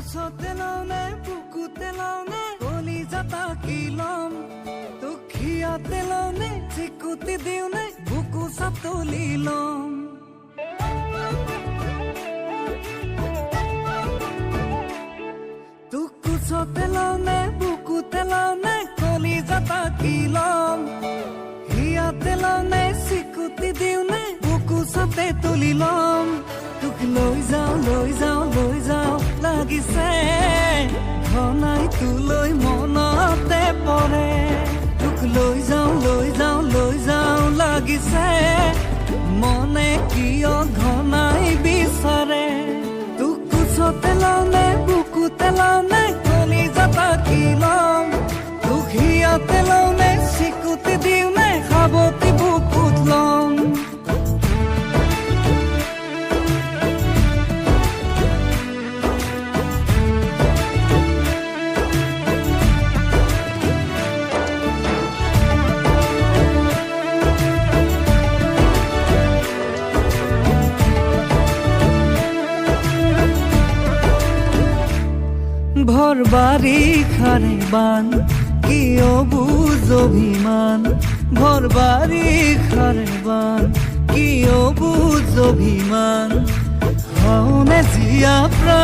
কোচতে লওঁনে বুকুতে লওঁনে কলিজাটা কি ল'ম তোক হিয়াতে লওঁনে চিকুতি দিওঁনে বুকু চাপতলি ল'ম তোক কোচতে লওঁনে বুকুতে লওঁনে কলিজাটা কি ল'ম হিয়াতে লওঁনে চিকুতি দিওঁনে বুকু চাপে তুলি ল'ম তোক লৈ যাওঁ লাগিছে ঘনাই তোলৈ মনতে পৰে তোক লৈ যাওঁ লাগিছে মনে কিয় ঘনাই বিচাৰে তোক কোচতে লওঁনে বুকুতে লওঁনে কলিজাটা কি ল'ম তোক হিয়াতে লওঁনে চিকুতি দিওঁনে সাৱটি বুকুত ল'ম ভৰ বাৰিষাৰে বান কিয় বুজ অভিমান ভৰ বাৰিষাৰে বান কিয় বুজ অভিমান হওনে জীয়া প্ৰাণ